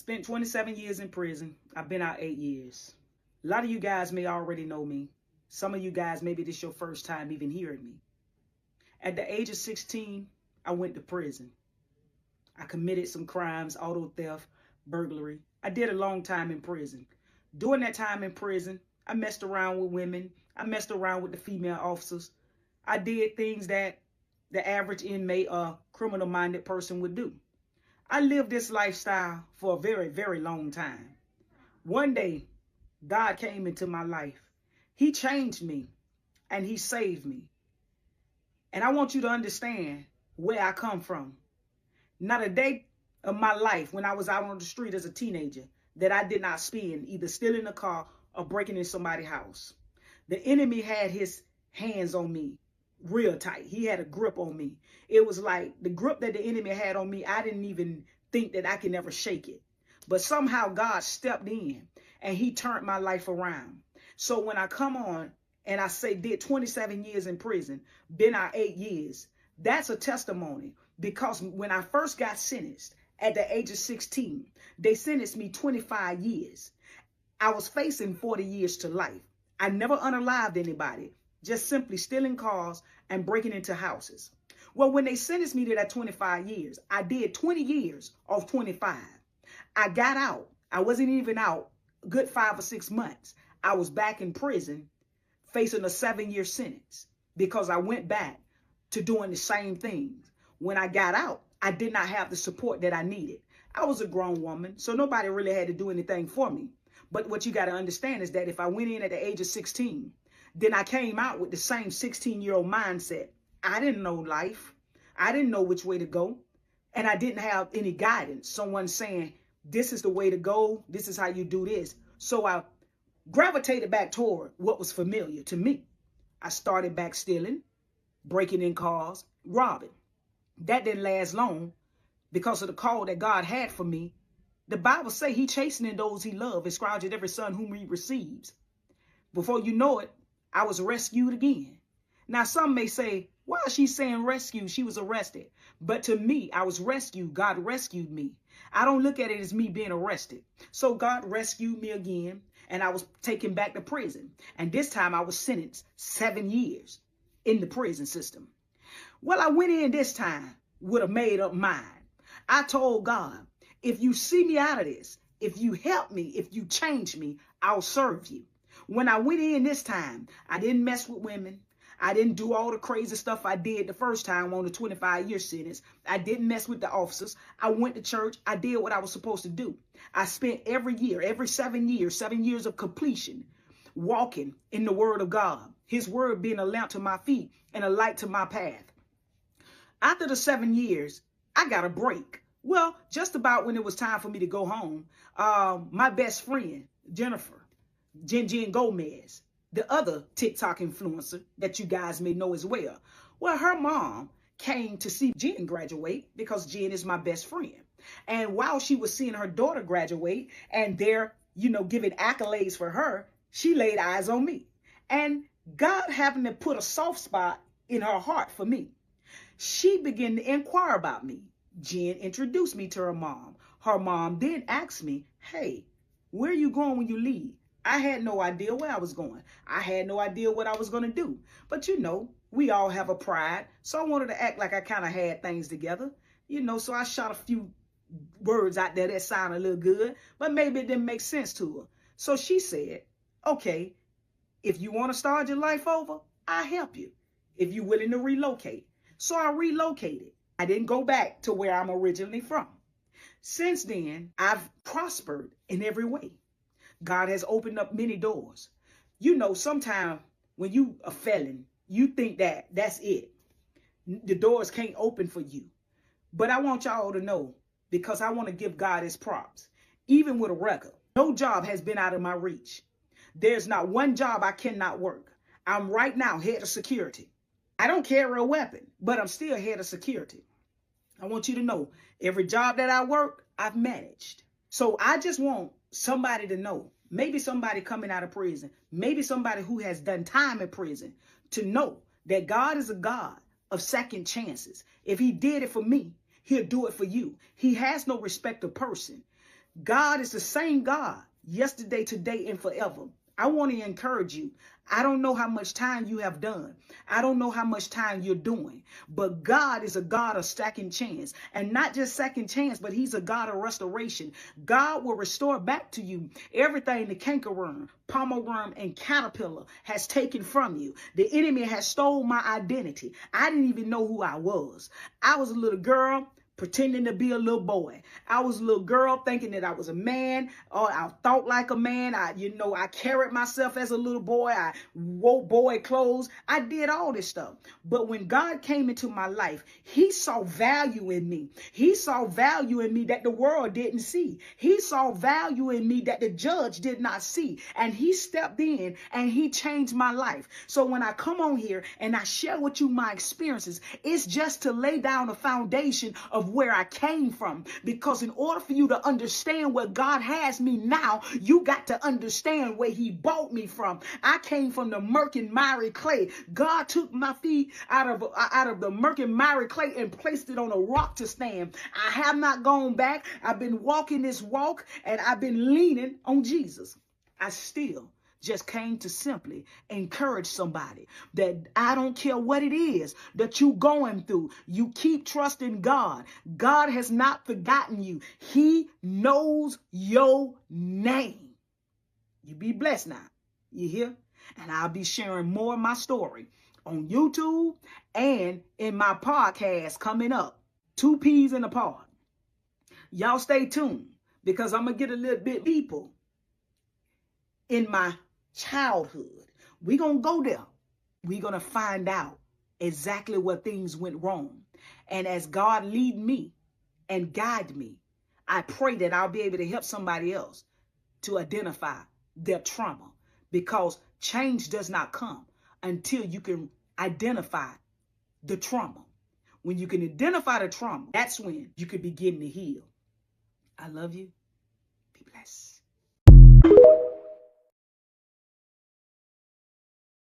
Spent 27 years in prison. I've been out 8 years. A lot of you guys may already know me. Some of you guys, maybe this is your first time even hearing me. At the age of 16, I went to prison. I committed some crimes, auto theft, burglary. I did a long time in prison. During that time in prison, I messed around with women. I messed around with the female officers. I did things that the average inmate or criminal-minded person would do. I lived this lifestyle for a very, very long time. One day, God came into my life. He changed me and he saved me. And I want you to understand where I come from. Not a day of my life when I was out on the street as a teenager that I did not spend either stealing a car or breaking in somebody's house. The enemy had his hands on me real tight. He had a grip on me. It was like the grip that the enemy had on me, I didn't even think that I could never shake it. But somehow God stepped in and he turned my life around. So when I come on and I say did 27 years in prison, been out 8 years, that's a testimony. Because when I first got sentenced at the age of 16, they sentenced me 25 years. I was facing 40 years to life. I never unalived anybody, just simply stealing cars and breaking into houses. Well, when they sentenced me to that 25 years, I did 20 years of 25. I got out. I wasn't even out a good 5 or 6 months. I was back in prison facing a 7-year sentence because I went back to doing the same things. When I got out, I did not have the support that I needed. I was a grown woman, so nobody really had to do anything for me. But what you got to understand is that if I went in at the age of 16, then I came out with the same 16-year-old mindset. I didn't know life. I didn't know which way to go. And I didn't have any guidance. Someone saying, this is the way to go. This is how you do this. So I gravitated back toward what was familiar to me. I started back stealing, breaking in cars, robbing. That didn't last long because of the call that God had for me. The Bible says he chastening those he loves, and scourges every son whom he receives. Before you know it, I was rescued again. Now, some may say, why is she saying rescued? She was arrested. But to me, I was rescued. God rescued me. I don't look at it as me being arrested. So God rescued me again, and I was taken back to prison. And this time I was sentenced 7 years in the prison system. Well, I went in this time with a made up mind. I told God, if you see me out of this, if you help me, if you change me, I'll serve you. When I went in this time, I didn't mess with women. I didn't do all the crazy stuff I did the first time on the 25-year sentence. I didn't mess with the officers. I went to church. I did what I was supposed to do. I spent every year, every 7 years, 7 years of completion, walking in the word of God. His word being a lamp to my feet and a light to my path. After the 7 years, I got a break. Well, just about when it was time for me to go home, my best friend, Jennifer, Jen Gomez, the other TikTok influencer that you guys may know as well. Well, her mom came to see Jen graduate because Jen is my best friend. And while she was seeing her daughter graduate and they're, giving accolades for her, she laid eyes on me. And God happened to put a soft spot in her heart for me. She began to inquire about me. Jen introduced me to her mom. Her mom then asked me, hey, where are you going when you leave? I had no idea where I was going. I had no idea what I was going to do. But we all have a pride. So I wanted to act like I kind of had things together. So I shot a few words out there that sounded a little good, but maybe it didn't make sense to her. So she said, okay, if you want to start your life over, I'll help you if you're willing to relocate. So I relocated. I didn't go back to where I'm originally from. Since then, I've prospered in every way. God has opened up many doors. Sometimes when you a felon, you think that that's it. The doors can't open for you. But I want y'all to know, because I want to give God his props. Even with a record, no job has been out of my reach. There's not one job I cannot work. I'm right now head of security. I don't carry a weapon, but I'm still head of security. I want you to know, every job that I work, I've managed. So I just want somebody to know, maybe somebody coming out of prison, maybe somebody who has done time in prison, to know that God is a God of second chances. If he did it for me, he'll do it for you. He has no respect of person. God is the same God yesterday, today, and forever. I want to encourage you. I don't know how much time you have done. I don't know how much time you're doing. But God is a God of second chance. And not just second chance, but he's a God of restoration. God will restore back to you everything the cankerworm, palmer worm, and caterpillar has taken from you. The enemy has stole my identity. I didn't even know who I was. I was a little girl pretending to be a little boy. I was a little girl thinking that I was a man, or I thought like a man. I carried myself as a little boy. I wore boy clothes. I did all this stuff. But when God came into my life, he saw value in me. He saw value in me that the world didn't see. He saw value in me that the judge did not see. And he stepped in and he changed my life. So when I come on here and I share with you my experiences, it's just to lay down a foundation of where I came from. Because in order for you to understand where God has me now, you got to understand where he brought me from. I came from the murk and miry clay. God took my feet out of the murk and miry clay and placed it on a rock to stand. I have not gone back. I've been walking this walk and I've been leaning on Jesus. I still just came to simply encourage somebody that I don't care what it is that you're going through. You keep trusting God. God has not forgotten you. He knows your name. You be blessed now. You hear? And I'll be sharing more of my story on YouTube and in my podcast coming up. 2 peas in a pod. Y'all stay tuned because I'm going to get a little bit deeper in my childhood. We're going to go there. We're going to find out exactly where things went wrong. And as God lead me and guide me, I pray that I'll be able to help somebody else to identify their trauma, because change does not come until you can identify the trauma. When you can identify the trauma, that's when you can begin to heal. I love you. Be blessed.